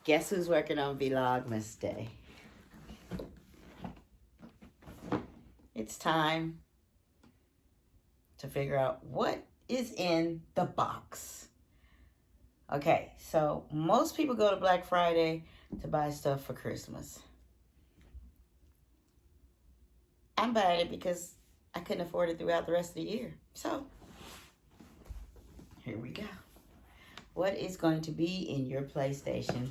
Guess who's working on Vlogmas Day? It's time to figure out what is in the box. Okay, so most people go to Black Friday to buy stuff for Christmas. I'm buying it because I couldn't afford it throughout the rest of the year. So, here we go. What is going to be in your PlayStation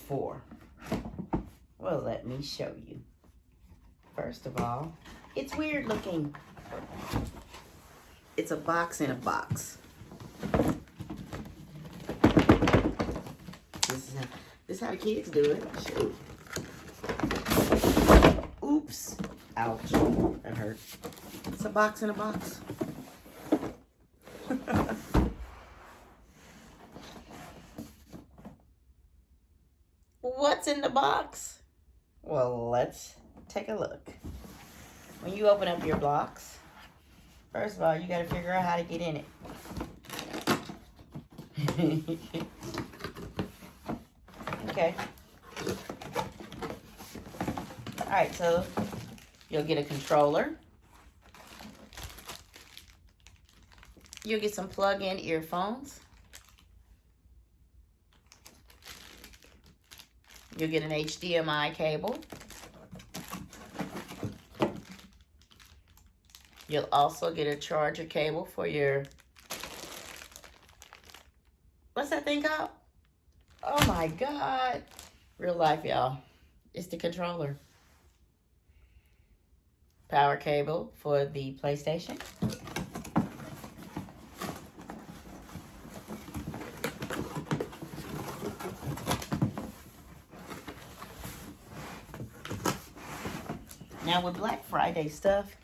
4? Well, let me show you. First of all, it's weird looking. It's a box in a box. This is how the kids do it. Shoot. Oops. Ouch. That hurt. It's a box in a box. What's in the box? Well, let's take a look. When you open up your box, first of all, you got to figure out how to get in it. Okay. All right, so you'll get a controller. You'll get some plug-in earphones. You'll get an HDMI cable. You'll also get a charger cable for your, what's that thing called? Oh my God. Real life, y'all. It's the controller. Power cable for the PlayStation. Now with Black Friday stuff,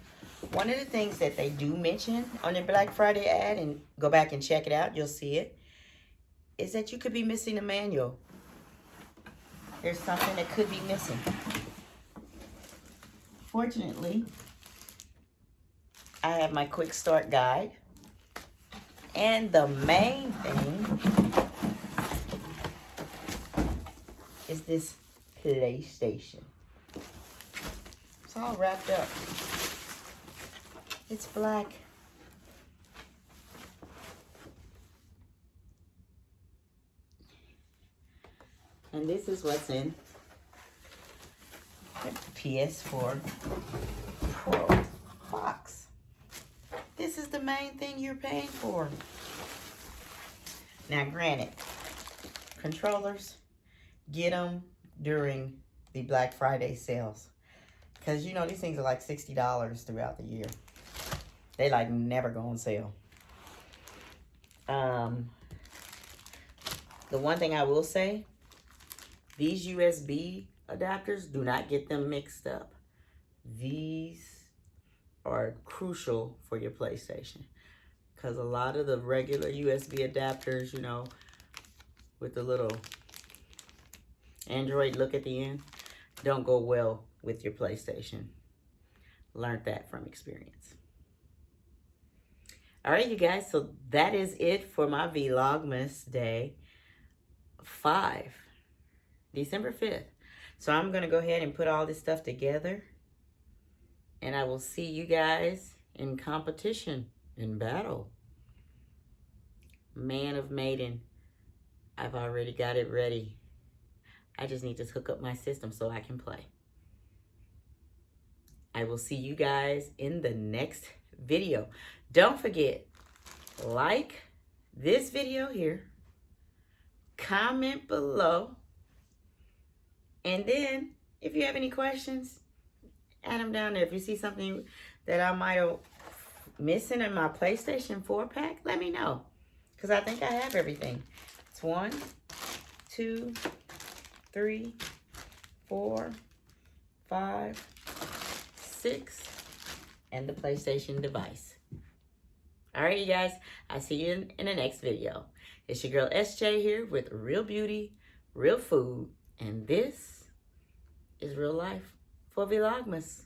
one of the things that they do mention on their Black Friday ad, and go back and check it out, you'll see it, is that you could be missing a manual. There's something that could be missing. Fortunately, I have my quick start guide. And the main thing is this PlayStation. It's all wrapped up. It's black. And this is what's in the Ps4 Pro box. This is the main thing you're paying for. Now, granted, controllers, get them during the Black Friday sales. Because, you know, these things are like $60 throughout the year. They like never go on sale. The one thing I will say, these USB adapters, do not get them mixed up. These are crucial for your PlayStation. Because a lot of the regular USB adapters, you know, with the little Android look at the end, don't go well with your PlayStation. Learned that from experience. All right, you guys, so that is it for my Vlogmas Day 5, December 5th. So I'm going to go ahead and put all this stuff together, and I will see you guys in competition, in battle. Man of Maiden, I've already got it ready. I just need to hook up my system so I can play. I will see you guys in the next video. Don't forget, like this video here, comment below, and then if you have any questions, add them down there. If you see something that I might have missing in my PlayStation 4 pack, let me know, because I think I have everything. It's 1, 2, 3, 4, 5, 6, and the PlayStation device. All right, you guys, I'll see you in the next video. It's your girl SJ here with real beauty, real food, and this is real life for Vlogmas.